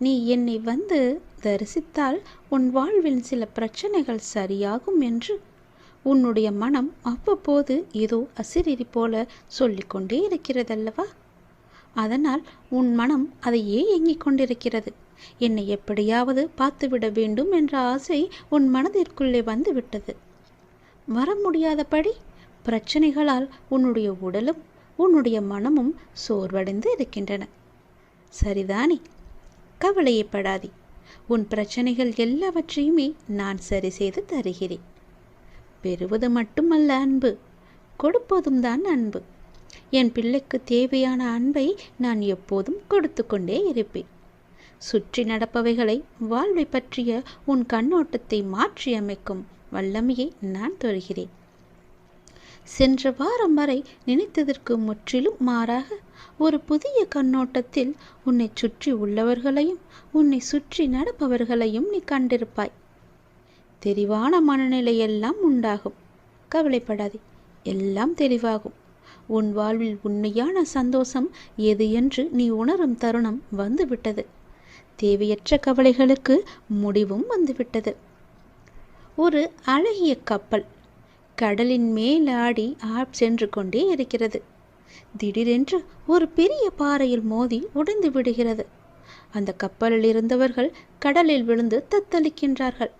நீ என்னை வந்து தரிசித்தால் உன் வாழ்வில் சில பிரச்சனைகள் சரியாகும் என்று உன்னுடைய மனம் அவ்வப்போது ஏதோ அசிரிரி போல சொல்லிக்கொண்டே இருக்கிறதல்லவா? அதனால் உன் மனம் அதையே எண்ணிக் கொண்டிருக்கிறது. என்னை எப்படியாவது பார்த்துவிட வேண்டும் என்ற ஆசை உன் மனதிற்குள்ளே வந்துவிட்டது. வர முடியாதபடி பிரச்சனைகளால் உன்னுடைய உடலும் உன்னுடைய மனமும் சோர்வடைந்து இருக்கின்றன. சரிதானே? கவலையப்படாதே. உன் பிரச்சனைகள் எல்லாவற்றையுமே நான் சரி செய்து தருகிறேன். பெறுவது மட்டுமல்ல அன்பு, கொடுப்பதும் தான் அன்பு. என் பிள்ளைக்கு தேவையான அன்பை நான் எப்போதும் கொடுத்து கொண்டே இருப்பேன். சுற்றி நடப்பவைகளை வாழ்வை பற்றிய உன் கண்ணோட்டத்தை மாற்றி அமைக்கும் வல்லமையை நான் தருகிறேன். சென்ற வாரம் வரை நினைத்ததற்கு முற்றிலும் மாறாக ஒரு புதிய கண்ணோட்டத்தில் உன்னை சுற்றி உள்ளவர்களையும் உன்னை சுற்றி நடப்பவர்களையும் நீ கண்டிருப்பாய். தெளிவான மனநிலையெல்லாம் உண்டாகும். கவலைப்படாதே, எல்லாம் தெளிவாகும். உன் வாழ்வில் உண்மையான சந்தோஷம் எது என்று நீ உணரும் தருணம் வந்துவிட்டது. தேவையற்ற கவலைகளுக்கு முடிவும் வந்துவிட்டது. ஒரு அழகிய கப்பல் கடலின் மேலாடி சென்று கொண்டே இருக்கிறது. திடீரென்று ஒரு பெரிய பாறையில் மோதி உடைந்து விடுகிறது. அந்த கப்பலில் இருந்தவர்கள் கடலில் விழுந்து தத்தளிக்கின்றார்கள்.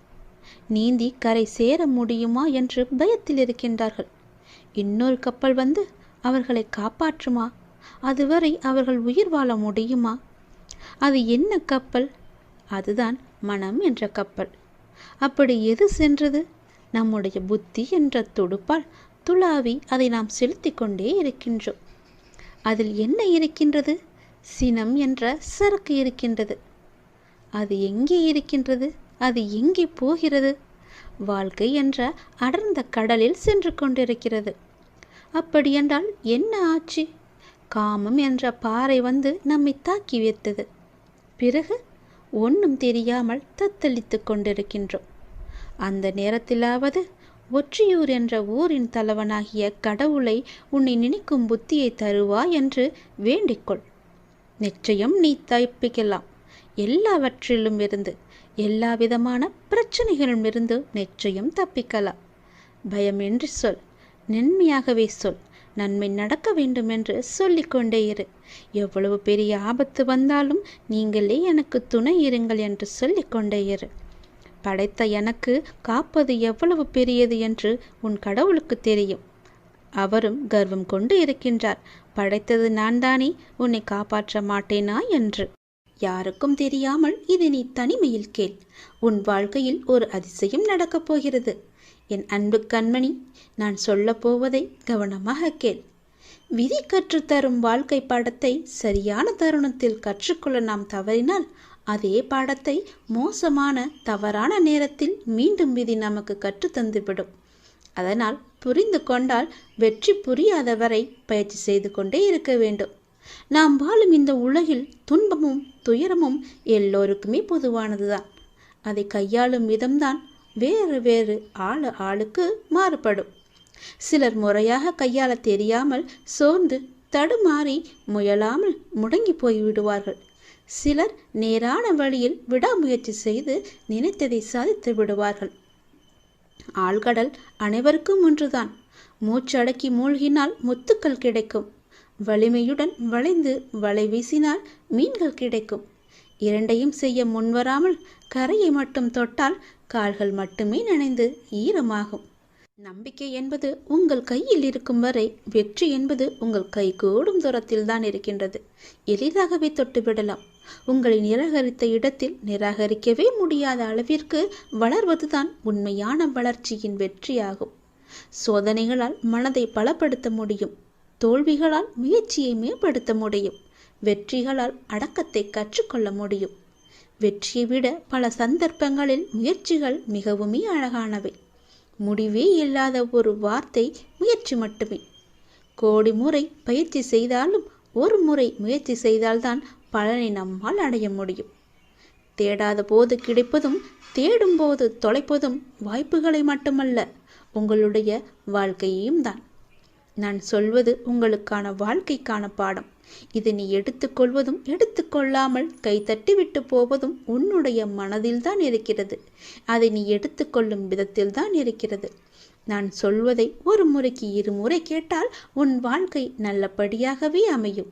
நீந்தி கரை சேர முடியுமா என்று பயத்தில் இருக்கின்றார்கள். இன்னொரு கப்பல் வந்து அவர்களை காப்பாற்றுமா? அதுவரை அவர்கள் உயிர் வாழ முடியுமா? அது என்ன கப்பல்? அதுதான் மனம் என்ற கப்பல். அப்படி எது சென்றது? நம்முடைய புத்தி என்ற துடுப்பால் துளாவி அதை நாம் செலுத்தி கொண்டே இருக்கின்றோம். அதில் என்ன இருக்கின்றது? சினம் என்ற சரக்கு இருக்கின்றது. அது எங்கே இருக்கின்றது? அது எங்கே போகிறது? வாழ்க்கை என்ற அடர்ந்த கடலில் சென்று கொண்டிருக்கிறது. அப்படியென்றால் என்ன ஆச்சு? காமம் என்ற பாறை வந்து நம்மை தாக்கி வைத்தது. பிறகு ஒன்றும் தெரியாமல் தத்தளித்து கொண்டிருக்கின்றோம். அந்த நேரத்திலாவது ஒற்றியூர் என்ற ஊரின் தலைவனாகிய கடவுளை உன்னை நினைக்கும் புத்தியை தருவா என்று வேண்டிக்கொள். நிச்சயம் நீ தப்பிக்கலாம். எல்லாவற்றிலும் இருந்து, எல்லா விதமான பிரச்சனைகளிலும் இருந்து நிச்சயம் தப்பிக்கலாம். பயமின்றி சொல், நன்மையாகவே சொல். நன்மை நடக்க வேண்டும் என்று சொல்லிக்கொண்டே இரு. எவ்வளவு பெரிய ஆபத்து வந்தாலும் நீங்களே எனக்கு துணை இருங்கள் என்று சொல்லிக்கொண்டே இரு. படைத்த எனக்கு காப்பது எவ்வளவு பெரியது என்று உன் கடவுளுக்கு தெரியும். அவரும் கர்வம் கொண்டு இருக்கின்றார். படைத்தது நான் தானே, உன்னை காப்பாற்ற மாட்டேனா என்று. யாருக்கும் தெரியாமல் இது நீ தனிமையில் கேள். உன் வாழ்க்கையில் ஒரு அதிசயம் நடக்கப் போகிறது. என் அன்பு கண்மணி, நான் சொல்ல போவதை கவனமாக கேள். விதி கற்றுத்தரும் வாழ்க்கை பாடத்தை சரியான தருணத்தில் கற்றுக்கொள்ள நாம் தவறினால் அதே பாடத்தை மோசமான தவறான நேரத்தில் மீண்டும் விதி நமக்கு கற்றுத்தந்துவிடும். அதனால் புரிந்து கொண்டால் வெற்றி புரியாதவரை பயிற்சி செய்து கொண்டே இருக்க வேண்டும். நாம் வாழும் இந்த உலகில் துன்பமும் துயரமும் எல்லோருக்குமே பொதுவானதுதான். அதை கையாளும் விதம்தான் வேறு வேறு ஆளுக்கு மாறுபடும். சிலர் முறையாக கையாள தெரியாமல் சோர்ந்து தடுமாறி முயலாமல் முடங்கி போய்விடுவார்கள். சிலர் நேரான வழியில் விடாமுயற்சி செய்து நினைத்ததை சாதித்து விடுவார்கள். ஆழ்கடல் அனைவருக்கும் ஒன்றுதான். மூச்சடக்கி மூழ்கினால் முத்துக்கள் கிடைக்கும். வலிமையுடன் வளைந்து வலை வீசினால் மீன்கள் கிடைக்கும். இரண்டையும் செய்ய முன்வராமல் கரையை மட்டும் தொட்டால் கால்கள் மட்டுமே நனைந்து ஈரமாகும். நம்பிக்கை என்பது உங்கள் கையில் இருக்கும் வரை வெற்றி என்பது உங்கள் கை கூடும் தூரத்தில் தான் இருக்கின்றது. எளிதாகவே தொட்டுவிடலாம். உங்களை நிராகரித்த இடத்தில் நிராகரிக்கவே முடியாத அளவிற்கு வளர்வதுதான் உண்மையான வளர்ச்சியின் வெற்றியாகும். சோதனைகளால் மனதை பலப்படுத்த முடியும். தோல்விகளால் முயற்சியை மேம்படுத்த முடியும். வெற்றிகளால் அடக்கத்தை கற்றுக்கொள்ள முடியும். வெற்றியை விட பல சந்தர்ப்பங்களில் முயற்சிகள் மிகவுமே அழகானவை. முடிவே இல்லாத ஒரு வார்த்தை முயற்சி மட்டுமே. கோடி முறை பயிற்சி செய்தாலும் ஒரு முறை முயற்சி செய்தால்தான் பலனை நம்மால் அடைய முடியும். தேடாத போது கிடைப்பதும் தேடும் போது தொலைப்பதும் வாய்ப்புகளை மட்டுமல்ல, உங்களுடைய வாழ்க்கையையும் தான். நான் சொல்வது உங்களுக்கான வாழ்க்கைக்கான பாடம். இது நீ எடுத்துக்கொள்வதும் எடுத்துக்கொள்ளாமல் கைத்தட்டி விட்டு போவதும் உன்னுடைய மனதில்தான் இருக்கிறது. அதை நீ எடுத்துக்கொள்ளும் விதத்தில்தான் இருக்கிறது. நான் சொல்வதை ஒரு முறைக்கு இருமுறை கேட்டால் உன் வாழ்க்கை நல்லபடியாகவே அமையும்.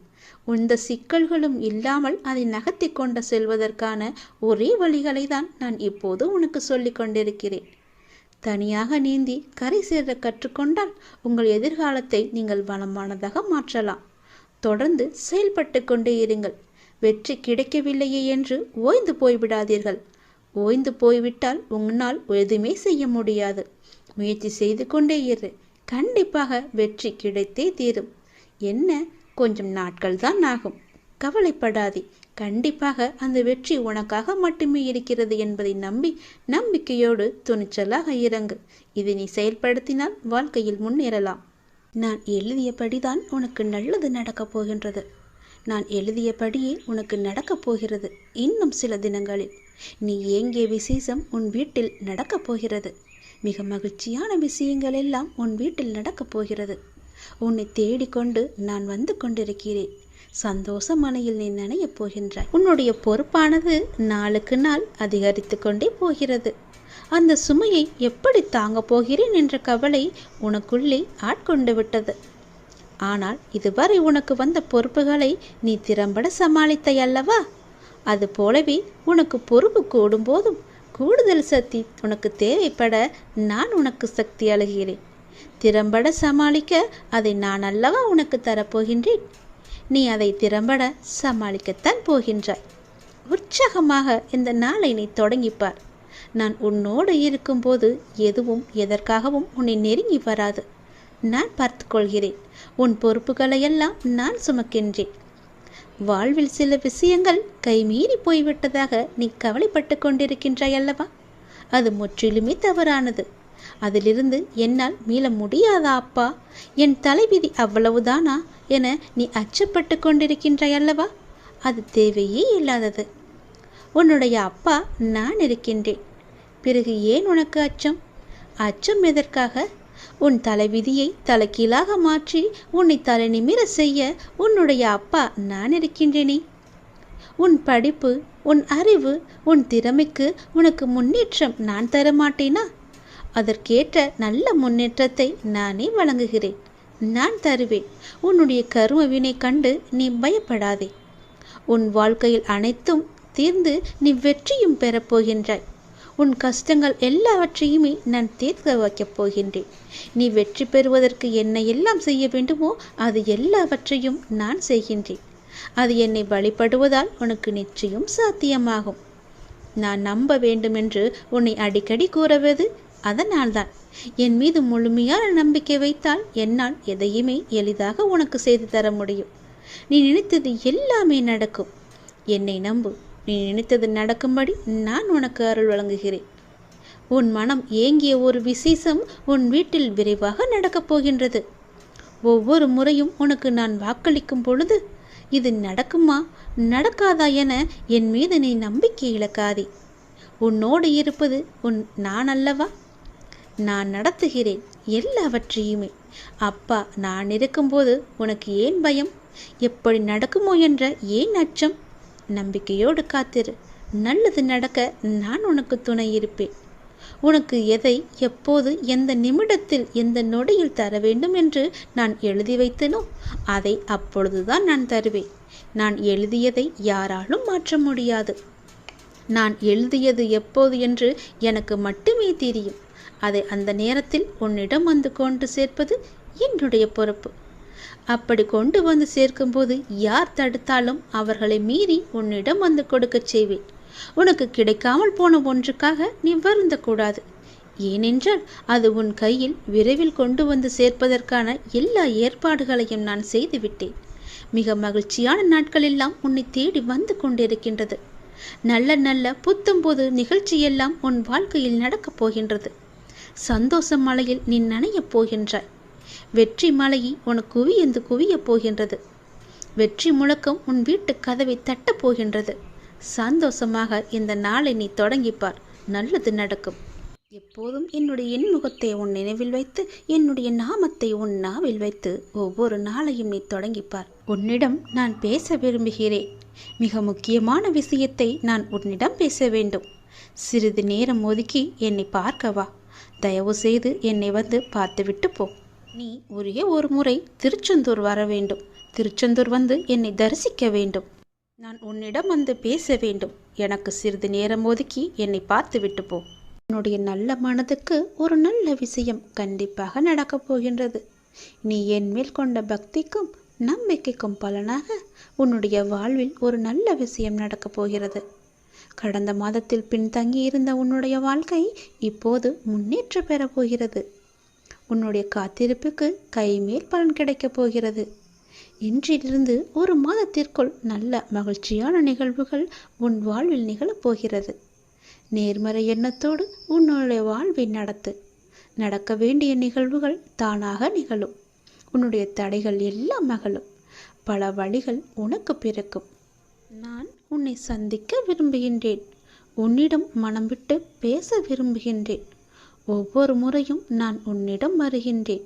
எந்த சிக்கல்களும் இல்லாமல் அதை நகர்த்தி கொண்டு செல்வதற்கான ஒரே வழிகளை தான் நான் இப்போது உனக்கு சொல்லிக் கொண்டிருக்கிறேன். தனியாக நீந்தி கரை சேர கற்றுக்கொண்டால் உங்கள் எதிர்காலத்தை நீங்கள் வளமானதாக மாற்றலாம். தொடர்ந்து செயல்பட்டு கொண்டே இருங்கள். வெற்றி கிடைக்கவில்லையே என்று ஓய்ந்து போய்விடாதீர்கள். ஓய்ந்து போய்விட்டால் உன்னால் எதுவுமே செய்ய முடியாது. முயற்சி செய்து கொண்டே இரு. கண்டிப்பாக வெற்றி கிடைத்தே தீரும். என்ன, கொஞ்சம் நாட்கள் தான் ஆகும். கவலைப்படாதே. கண்டிப்பாக அந்த வெற்றி உனக்காக மட்டுமே இருக்கிறது என்பதை நம்பி நம்பிக்கையோடு துணிச்சலாக இறங்கு. இதை நீ செயல்படுத்தினால் வாழ்க்கையில் முன்னேறலாம். நான் எழுதியபடிதான் உனக்கு நல்லது நடக்கப் போகின்றது. நான் எழுதியபடியே உனக்கு நடக்கப் போகிறது. இன்னும் சில தினங்களில் நீ ஏங்கிய விசேஷம் உன் வீட்டில் நடக்கப் போகிறது. மிக மகிழ்ச்சியான விஷயங்கள் எல்லாம் உன் வீட்டில் நடக்கப் போகிறது. உன்னை தேடிக்கொண்டு நான் வந்து கொண்டிருக்கிறேன். சந்தோஷ மனையில் நீ நனையப் போகின்றாய். உன்னுடைய பொறுப்பானது நாளுக்கு நாள் அதிகரித்து கொண்டே போகிறது. அந்த சுமையை எப்படி தாங்கப் போகிறேன் என்ற கவலை உனக்குள்ளே ஆட்கொண்டு விட்டது. ஆனால் இதுவரை உனக்கு வந்த பொறுப்புகளை நீ திறம்பட சமாளித்தாய் அல்லவா? அது போலவே உனக்கு பொறுப்பு கூடும் போதும் கூடுதல் சக்தி உனக்கு தேவைப்பட நான் உனக்கு சக்தி அளிக்கிறேன். திறம்பட சமாளிக்க அதை நான் அல்லவா உனக்கு தரப்போகின்றேன். நீ அதை திறம்பட சமாளிக்கத்தான் போகின்றாய். உற்சாகமாக இந்த நாளை நீ தொடங்கிப்பார். நான் உன்னோடு இருக்கும்போது எதுவும் எதற்காகவும் உன்னை நெருங்கி வராது. நான் பார்த்து கொள்கிறேன். உன் பொறுப்புகளையெல்லாம் நான் சுமக்கின்றேன். வாழ்வில் சில விஷயங்கள் கைமீறி போய்விட்டதாக நீ கவலைப்பட்டு கொண்டிருக்கின்றாய் அல்லவா? அது முற்றிலுமே தவறானது. அதிலிருந்து என்னால் மீள முடியாதா அப்பா, என் தலைவிதி அவ்வளவுதானா என நீ அச்சப்பட்டு கொண்டிருக்கின்றாய் அல்லவா? அது தேவையே இல்லாதது. உன்னுடைய அப்பா நான் இருக்கின்றேன். பிறகு ஏன் உனக்கு அச்சம்? அச்சம் எதற்காக? உன் தலைவிதியை தலைகீழாக மாற்றி உன்னை தலை நிமிர செய்ய உன்னுடைய அப்பா நான் இருக்கின்றேனே. உன் படிப்பு, உன் அறிவு, உன் திறமைக்கு உனக்கு முன்னேற்றம் நான் தரமாட்டேனா? அதற்கேற்ற நல்ல முன்னேற்றத்தை நானே வழங்குகிறேன். நான் தருவேன். உன்னுடைய கர்ம வினை கண்டு நீ பயப்படாதே. உன் வாழ்க்கையில் அனைத்தும் தீர்ந்து நீ வெற்றியும் பெறப்போகின்றாய். உன் கஷ்டங்கள் எல்லாவற்றையுமே நான் தீர்க்க வைக்கப் போகின்றேன். நீ வெற்றி பெறுவதற்கு என்ன எல்லாம் செய்ய வேண்டுமோ அது எல்லாவற்றையும் நான் செய்கின்றேன். அது என்னை வழிபடுவதால் உனக்கு நிச்சயம் சாத்தியமாகும். நான் நம்ப வேண்டும் என்று உன்னை அடிக்கடி கூறுவது அதனால்தான். என் மீது முழுமையான நம்பிக்கை வைத்தால் என்னால் எதையுமே எளிதாக உனக்கு செய்து தர முடியும். நீ நினைத்தது எல்லாமே நடக்கும். என்னை நம்பு. நீ நினைத்தது நடக்கும்படி நான் உனக்கு அருள் வழங்குகிறேன். உன் மனம் ஏங்கிய ஒரு விசேஷம் உன் வீட்டில் விரைவாக நடக்கப் போகின்றது. ஒவ்வொரு முறையும் உனக்கு நான் வாக்களிக்கும் பொழுது இது நடக்குமா நடக்காதா என என் மீது நீ நம்பிக்கை இழக்காதே. உன்னோடு இருப்பது நான் அல்லவா? நான் நடத்துகிறேன் எல்லாவற்றையுமே. அப்பா நான் இருக்கும்போது உனக்கு ஏன் பயம்? எப்படி நடக்குமோ என்ற ஏன் அச்சம்? நம்பிக்கையோடு காத்திரு. நல்லது நடக்க நான் உனக்கு துணை இருப்பேன். உனக்கு எதை எப்போது எந்த நிமிடத்தில் எந்த நொடியில் தர வேண்டும் என்று நான் எழுதி வைத்தேனோ அதை அப்பொழுதுதான் நான் தருவேன். நான் எழுதியதை யாராலும் மாற்ற முடியாது. நான் எழுதியது எப்போது என்று எனக்கு மட்டுமே தெரியும். அதை அந்த நேரத்தில் உன்னிடம் வந்து கொண்டு சேர்ப்பது என்னுடைய பொறுப்பு. அப்படி கொண்டு வந்து சேர்க்கும்போது யார் தடுத்தாலும் அவர்களை மீறி உன்னிடம் வந்து கொடுக்க செய்வேன். உனக்கு கிடைக்காமல் போன ஒன்றுக்காக நீ வருந்தக்கூடாது. ஏனென்றால் அது உன் கையில் விரைவில் கொண்டு வந்து சேர்ப்பதற்கான எல்லா ஏற்பாடுகளையும் நான் செய்துவிட்டேன். மிக மகிழ்ச்சியான நாட்கள் எல்லாம் உன்னை தேடி வந்து கொண்டிருக்கின்றது. நல்ல நல்ல புத்தம்போது நிகழ்ச்சியெல்லாம் உன் வாழ்க்கையில் நடக்கப் போகின்றது. சந்தோஷ மலையில் நீ நனையப் போகின்றாய். வெற்றி மலையை உனக்கு குவியந்து குவியப் போகின்றது. வெற்றி முழக்கம் உன் வீட்டு கதவை தட்டப் போகின்றது. சந்தோஷமாக இந்த நாளை நீ தொடங்கிப்பார். நல்லது நடக்கும். எப்போதும் என்னுடைய இன்முகத்தை உன் நினைவில் வைத்து என்னுடைய நாமத்தை உன் நாவில் வைத்து ஒவ்வொரு நாளையும் நீ தொடங்கிப்பார். உன்னிடம் நான் பேச விரும்புகிறேன். மிக முக்கியமான விஷயத்தை நான் உன்னிடம் பேச வேண்டும். சிறிது நேரம் ஒதுக்கி என்னை பார்க்கவா. தயவு செய்து என்னை வந்து பார்த்துவிட்டு போ. நீ ஒரே ஒரு முறை திருச்செந்தூர் வர வேண்டும். திருச்செந்தூர் வந்து என்னை தரிசிக்க வேண்டும். நான் உன்னிடம் வந்து பேச வேண்டும். எனக்கு சிறிது நேரம் ஒதுக்கி என்னை பார்த்து விட்டு போ. உன்னுடைய நல்ல மனதுக்கு ஒரு நல்ல விஷயம் கண்டிப்பாக நடக்கப் போகின்றது. நீ என் மேல் கொண்ட பக்திக்கும் நம்பிக்கைக்கும் பலனாக உன்னுடைய வாழ்வில் ஒரு நல்ல விஷயம் நடக்கப் போகிறது. கடந்த மாதத்தில் பின்தங்கி இருந்த உன்னுடைய வாழ்க்கை இப்போது முன்னேற்றம் பெறப் போகிறது. உன்னுடைய காத்திருப்புக்கு கைமேல் பலன் கிடைக்கப் போகிறது. இன்றிலிருந்து ஒரு மாதத்திற்குள் நல்ல மகிழ்ச்சியான நிகழ்வுகள் உன் வாழ்வில் நிகழப்போகிறது. நேர்மறை எண்ணத்தோடு உன்னுடைய வாழ்வை நடத்து. நடக்க வேண்டிய நிகழ்வுகள் தானாக நிகழும். உன்னுடைய தடைகள் எல்லாம் அகலும். பல வழிகள் உனக்கு பிறக்கும். நான் உன்னை சந்திக்க விரும்புகின்றேன். உன்னிடம் மனம் விட்டு பேச விரும்புகின்றேன். ஒவ்வொரு முறையும் நான் உன்னிடம் வருகின்றேன்.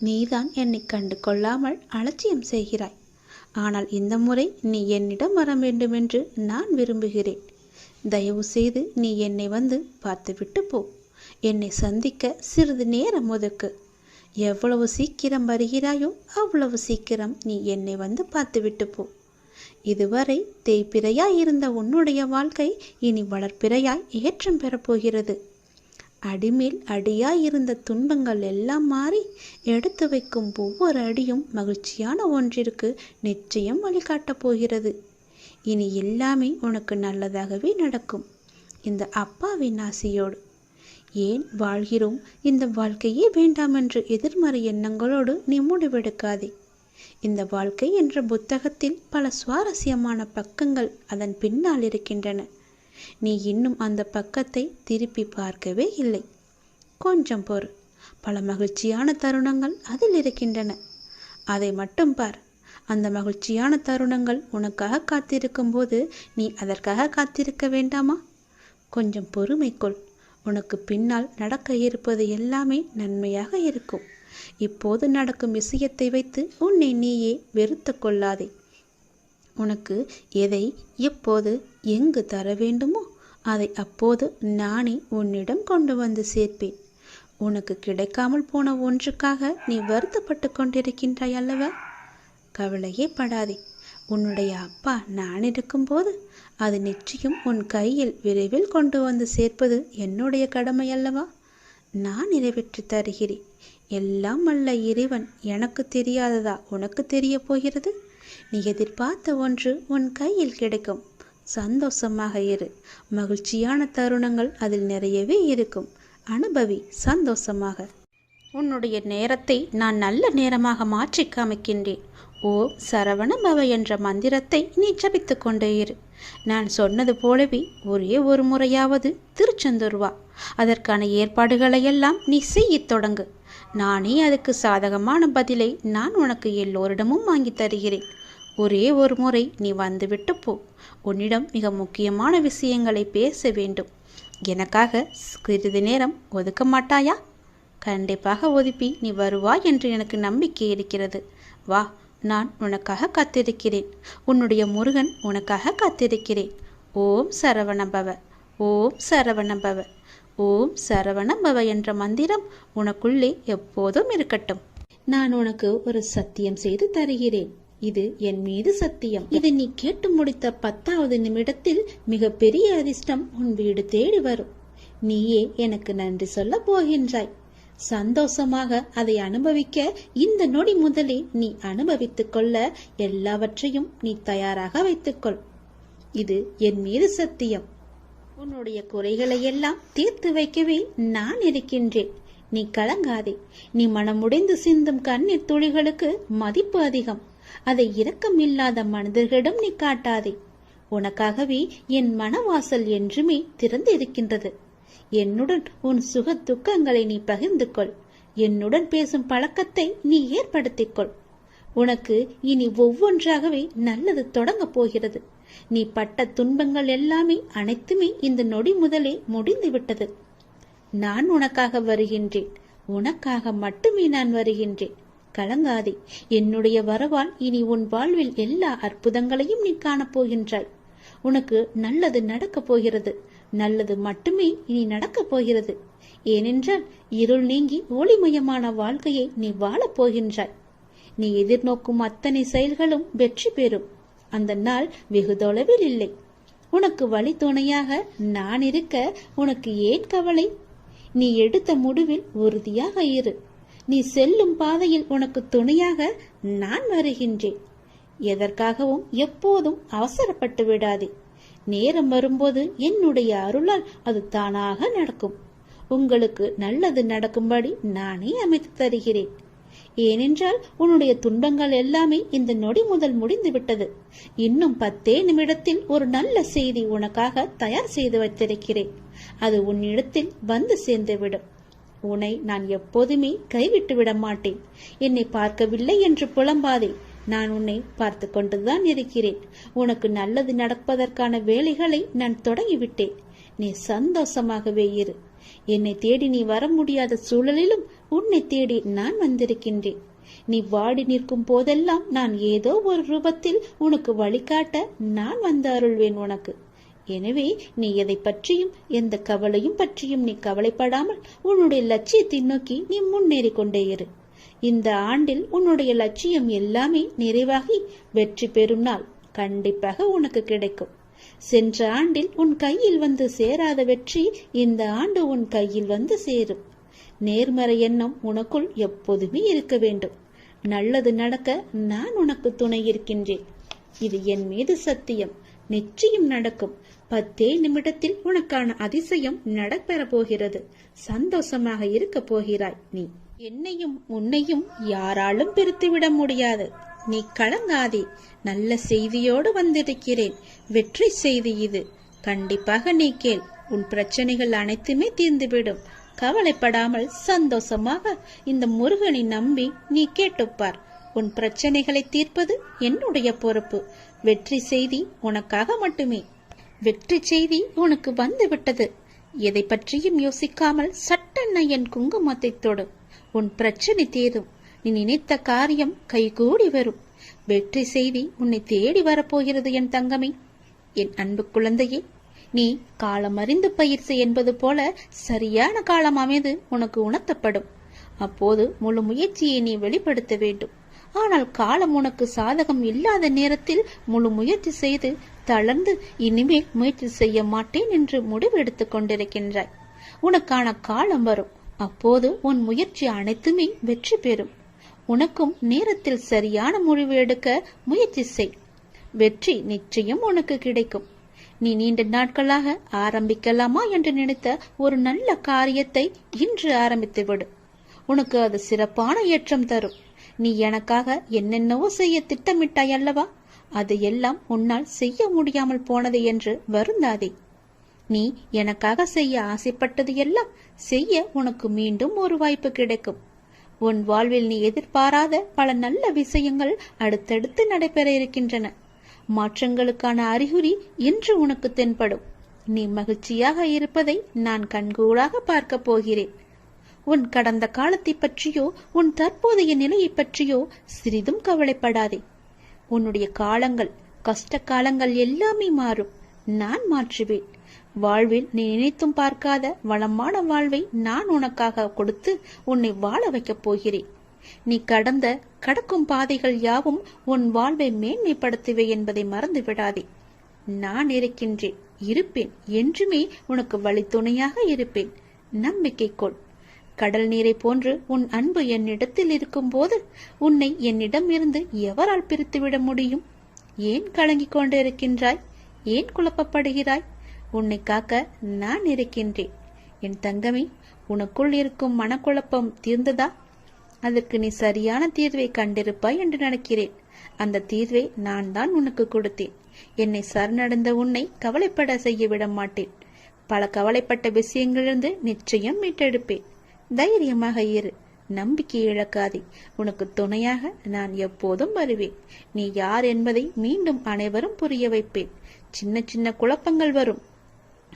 நீதான் என்னை கண்டு கொள்ளாமல் அலட்சியம் செய்கிறாய். ஆனால் இந்த முறை நீ என்னிடம் வர வேண்டுமென்று நான் விரும்புகிறேன். தயவு செய்து நீ என்னை வந்து பார்த்துவிட்டு போ. என்னை சந்திக்க சிறிது நேரம் ஒதுக்கு. எவ்வளவு சீக்கிரம் வருகிறாயோ அவ்வளவு சீக்கிரம் நீ என்னை வந்து பார்த்துவிட்டு போ. இதுவரை தேய்பிறையாய் இருந்த உன்னுடைய வாழ்க்கை இனி வளர்ப்பிறையாய் ஏற்றம் பெறப்போகிறது. அடிமேல் அடியாய் இருந்த துன்பங்கள் எல்லாம் மாறி எடுத்து வைக்கும் ஒவ்வொரு அடியும் மகிழ்ச்சியான ஒன்றிற்கு நிச்சயம் வழிகாட்டப் போகிறது. இனி எல்லாமே உனக்கு நல்லதாகவே நடக்கும். இந்த அப்பாவின் ஆசையோடு. ஏன் வாழ்கிறோம், இந்த வாழ்க்கையே வேண்டாம் என்று எதிர்மறை எண்ணங்களோடு நீ முடிவெடுக்காதே. இந்த வாழ்க்கை என்ற புத்தகத்தில் பல சுவாரஸ்யமான பக்கங்கள் அதன் பின்னால் இருக்கின்றன. நீ இன்னும் அந்த பக்கத்தை திருப்பி பார்க்கவே இல்லை. கொஞ்சம் பொறு. பல மகிழ்ச்சியான தருணங்கள் அதில் இருக்கின்றன. அதை மட்டும் பார். அந்த மகிழ்ச்சியான தருணங்கள் உனக்காக காத்திருக்கும் போது நீ அதற்காக காத்திருக்க வேண்டாமா? கொஞ்சம் பொறுமை கொள். உனக்கு பின்னால் நடக்க இருப்பது எல்லாமே நன்மையாக இருக்கும். இப்போது நடக்கும் விஷயத்தை வைத்து உன்னை நீயே வெறுத்து கொள்ளாதே. உனக்கு எதை எப்போது எங்கு தர வேண்டுமோ அதை அப்போது நானே உன்னிடம் கொண்டு வந்து சேர்ப்பேன். உனக்கு கிடைக்காமல் போன ஒன்றுக்காக நீ வருத்தப்பட்டு கொண்டிருக்கின்றாய் அல்லவா? கவலையே படாதே. உன்னுடைய அப்பா நான் இருக்கும்போது அது நிச்சயம் உன் கையில் விரைவில் கொண்டு வந்து சேர்ப்பது என்னுடைய கடமை அல்லவா? நான் நிறைவேற்றி தருகிறேன். எல்லாம் அல்ல இறைவன் எனக்கு தெரியாததா உனக்கு தெரிய போகிறது? நீ எதிர்பார்த்த ஒன்று உன் கையில் கிடைக்கும். சந்தோஷமாக இரு. மகிழ்ச்சியான தருணங்கள் அதில் நிறையவே இருக்கும். அனுபவி சந்தோஷமாக. உன்னுடைய நேரத்தை நான் நல்ல நேரமாக மாற்றி காமிக்கின்றேன். ஓம் சரவண பவ என்ற மந்திரத்தை நீ ஜபித்து கொண்டே இரு. நான் சொன்னது போலவே ஒரே ஒரு முறையாவது திருச்செந்தூர் வா. அதற்கான ஏற்பாடுகளையெல்லாம் நீ செய்யத் தொடங்கு. நானே அதுக்கு சாதகமான பதிலை நான் உனக்கு எல்லோரிடமும் வாங்கி தருகிறேன். ஒரே ஒரு முறை நீ வந்துவிட்டு போ. உன்னிடம் மிக முக்கியமான விஷயங்களை பேச வேண்டும். எனக்காக சிறிது நேரம் ஒதுக்க மாட்டாயா? கண்டிப்பாக ஒதுப்பி நீ வருவாய் என்று எனக்கு நம்பிக்கை இருக்கிறது. வா, நான் உனக்காக காத்திருக்கிறேன். உன்னுடைய முருகன் உனக்காக காத்திருக்கிறேன். ஓம் சரவணபவ, ஓம் சரவணபவ, ஓம் சரவணபவ என்ற மந்திரம் உனக்குள்ளே எப்போதும் இருக்கட்டும். நான் உனக்கு ஒரு சத்தியம் செய்து தருகிறேன். இது என் மீது சத்தியம். இதை நீ கேட்டு முடித்த 10வது நிமிடத்தில் மிக பெரிய அதிர்ஷ்டம் உன் வீடு தேடி வரும். நீயே எனக்கு நன்றி சொல்ல போகின்றாய். சந்தோஷமாக அதை அனுபவிக்க இந்த நொடி முதலே நீ அனுபவித்துக் கொள்ள எல்லாவற்றையும் நீ தயாராக வைத்துக்கொள். இது என் மீது சத்தியம். உன்னுடைய குறைகளை எல்லாம் தீர்த்து வைக்கவே நான் இருக்கின்றேன். நீ கலங்காதே. நீ மனமுடைந்து சிந்தும் கண்ணீர் துளிகளுக்கு மதிப்பு அதிகம். அதை இரக்கமில்லாத மனிதர்களிடம் நீ காட்டாதே. உனக்காகவே என் மனவாசல் என்றுமே திறந்து இருக்கின்றது. என்னுடன் உன் சுக துக்கங்களை நீ பகிர்ந்து கொள். என்னுடன் பேசும் பழக்கத்தை நீ ஏற்படுத்திக் கொள். உனக்கு இனி ஒவ்வொன்றாகவே நல்லது தொடங்கப் போகிறது. நீ பட்ட துன்பங்கள் எல்லாமே அனைத்துமே இந்த நொடி முதலே முடிந்து விட்டது. நான் உனக்காக வருகின்றேன். உனக்காக மட்டுமே நான் வருகின்றேன். கலங்காதே. என்னுடைய வரவால் இனி உன் வாழ்வில் எல்லா அற்புதங்களையும் நீ காணப்போகின்றாய். உனக்கு நல்லது நடக்கப் போகிறது. நல்லது மட்டுமே இனி நடக்கப் போகிறது. ஏனென்றால் இருள் நீங்கி ஒளிமயமான வாழ்க்கையை நீ வாழப் போகின்றாய். நீ எதிர்நோக்கும் அத்தனை செயல்களும் வெற்றி பெறும். அந்த நாள் வெகு தொலைவில் இல்லை. உனக்கு வழி துணையாக நான் இருக்க உனக்கு ஏன் கவலை? நீ எடுத்த முடிவில் உறுதியாக இரு. நீ செல்லும் பாதையில் உனக்கு துணையாக நான் வருகின்றேன். எதற்காகவும் எப்போதும் அவசரப்பட்டு விடாதே. நேரம் வரும்போது என்னுடைய அருளால் அது தானாக நடக்கும். உங்களுக்கு நல்லது நடக்கும்படி நானே அமைத்து தருகிறேன். ஏனென்றால் உன்னுடைய துன்பங்கள் எல்லாமே இந்த நொடி முதல் முடிந்து விட்டது. இன்னும் 10 நிமிடத்தில் ஒரு நல்ல செய்தி உனக்காக தயார் செய்து வைத்திருக்கிறேன். அது உன்னிடத்தில் வந்து சேர்ந்துவிடும். உன்னை நான் எப்போதுமே கைவிட்டு விட மாட்டேன். என்னை பார்க்கவில்லை என்று புலம்பாதே. நான் உன்னை பார்த்து கொண்டுதான் இருக்கிறேன். உனக்கு நல்லது நடப்பதற்கான வேலைகளை நான் தொடங்கிவிட்டேன். நீ சந்தோஷமாகவே இரு. என்னை தேடி நீ வர முடியாத சூழலிலும் உன்னை தேடி நான் வந்திருக்கின்றேன். நீ வாடி நிற்கும் போதெல்லாம் நான் ஏதோ ஒரு ரூபத்தில் உனக்கு வழிகாட்ட நான் வந்து அருள்வேன் உனக்கு. எனவே நீ எதை பற்றியும் எந்த கவலையும் பற்றியும் நீ கவலைப்படாமல் உன்னுடைய லட்சியத்தை நோக்கி நீ முன்னேறி கொண்டே இரு. இந்த ஆண்டில் உன்னுடைய லட்சியம் எல்லாமே நிறைவாகி வெற்றி பெறும் நாள் கண்டிப்பாக உனக்கு கிடைக்கும். சென்ற ஆண்டில் உன் கையில் வந்து சேராத வெற்றி இந்த ஆண்டு உன் கையில் வந்து சேரும். நேர்மறை எண்ணம் உனக்குள் எப்போதுமே இருக்க வேண்டும். நல்லது நடக்க நான் உனக்கு துணை இருக்கின்றேன். இது என் மீது சத்தியம். நிச்சயம் நடக்கும். 10 நிமிடத்தில் உனக்கான அதிசயம் நடைபெற போகிறது. சந்தோஷமாக இருக்க போகிறாய். நீ என்னையும் உன்னையும் யாராலும் பிரித்துவிட முடியாது. நீ கலங்காதே. நல்ல செய்தியோடு வந்திருக்கிறேன். வெற்றி செய்தி இது. கண்டிப்பாக நீ கேள். உன் பிரச்சனைகள் அனைத்துமே தீர்ந்துவிடும். கவலைப்படாமல் சந்தோஷமாக இந்த முருகனை நம்பி நீ கேட்டுப்பார். உன் பிரச்சனைகளை தீர்ப்பது என்னுடைய பொறுப்பு. வெற்றி செய்தி உனக்காக மட்டுமே. வெற்றி செய்தி உனக்கு வந்து விட்டது. எதை பற்றியும் யோசிக்காமல் சட்டென்ன என் குங்குமத்தை தொடு. உன் பிரச்சனை தீரும். நீ நினைத்த காரியம் கைகூடி வரும். வெற்றி செய்தி உன்னை தேடி வரப்போகிறது என் தங்கமே. என் அன்பு குழந்தையே, நீ காலம் அறிந்து பயிற்சி என்பது போல சரியான காலம் அமைது உனக்கு உணர்த்தப்படும். அப்போது முழு முயற்சியை நீ வெளிப்படுத்த வேண்டும். ஆனால் காலம் உனக்கு சாதகம் இல்லாத நேரத்தில் முழு முயற்சி செய்து தளர்ந்து இனிமேல் முயற்சி செய்ய மாட்டேன் என்று முடிவு எடுத்துக் கொண்டிருக்கின்றாய். உனக்கான காலம் வரும். அப்போது உன் முயற்சி அனைத்துமே வெற்றி பெறும். உனக்கும் நேரத்தில் சரியான முடிவு எடுக்க முயற்சி செய். வெற்றி நிச்சயம் உனக்கு கிடைக்கும். நீ நீண்ட நாட்களாக ஆரம்பிக்கலாமா என்று நினைத்த ஒரு நல்ல காரியத்தை இன்று ஆரம்பித்து விடு. உனக்கு அது சிறப்பான ஏற்றம் தரும். நீ எனக்காக என்னென்னவோ செய்ய திட்டமிட்டாய் அல்லவா? அது எல்லாம் உன்னால் செய்ய முடியாமல் போனது என்று வருந்தாதே. நீ எனக்காக செய்ய ஆசைப்பட்டது எல்லாம் செய்ய உனக்கு மீண்டும் ஒரு வாய்ப்பு கிடைக்கும். உன் வாழ்வில் நீ எதிர்பாராத பல நல்ல விஷயங்கள் அடுத்தடுத்து நடைபெற இருக்கின்றன. மாற்றங்களுக்கான அறிகுறி இன்று உனக்கு தென்படும். நீ மகிழ்ச்சியாக இருப்பதை நான் கண்கூடாக பார்க்க போகிறேன். உன் கடந்த காலத்தை பற்றியோ உன் தற்போதைய நிலையை பற்றியோ சிறிதும் கவலைப்படாதே. உன்னுடைய காலங்கள், கஷ்ட காலங்கள் எல்லாமே மாறும். நான் மாற்றுவேன். வாழ்வில் நீ நினைத்தும் பார்க்காத வளமான வாழ்வை நான் உனக்காக கொடுத்து உன்னை வாழ வைக்கப் போகிறேன். நீ கடக்கும் பாதைகள் யாவும் உன் வாழ்வை மேன்மைப்படுத்துவே என்பதை மறந்து விடாதே. நான் இருக்கின்றேன், இருப்பேன். என்றுமே உனக்கு வழி துணையாக இருப்பேன். நம்பிக்கை கொள். கடல் நீரை போன்று உன் அன்பு என்னிடத்தில் இருக்கும் போது உன்னை என்னிடம் இருந்து எவரால் பிரித்துவிட முடியும்? ஏன் கலங்கிக் கொண்டு இருக்கின்றாய்? ஏன் குழப்பப்படுகிறாய்? உன்னை காக்க நான் இருக்கின்றேன். என் தங்கமே, உனக்குள் இருக்கும் மனக்குழப்பம் தீர்ந்ததா? அதற்கு நீ சரியான தீர்வை கண்டிருப்பாய் என்று நினைக்கிறேன். அந்த தீர்வை நான் தான் உனக்கு கொடுத்தேன். என்னை சரணடைந்த உன்னை கவலைப்பட செய்ய விட மாட்டேன். பல கவலைப்பட்ட விஷயங்களிலிருந்து நிச்சயம் மீட்டெடுப்பேன். தைரியமாக இரு. நம்பிக்கை இழக்காதே. உனக்கு துணையாக நான் எப்போதும் வருவேன். நீ யார் என்பதை மீண்டும் அனைவரும் புரிய வைப்பேன். சின்ன சின்ன குழப்பங்கள் வரும்.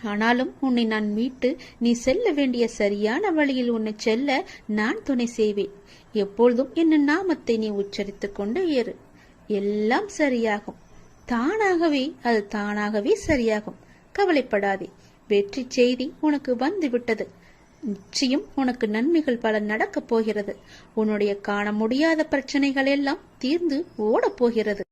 ஆனாலும் உன்னை நான் மீட்டு நீ செல்ல வேண்டிய சரியான வழியில் உன்னை செல்ல நான் துணை செய்வேன். எப்பொழுதும் என் நாமத்தை நீ உச்சரித்துக் கொண்டு ஏறு. எல்லாம் சரியாகும். அது தானாகவே சரியாகும். கவலைப்படாதே. வெற்றி செய்தி உனக்கு வந்து விட்டது. நிச்சயம் உனக்கு நன்மைகள் பல நடக்கப் போகிறது. உன்னுடைய காண முடியாத பிரச்சனைகள் எல்லாம் தீர்ந்து ஓடப் போகிறது.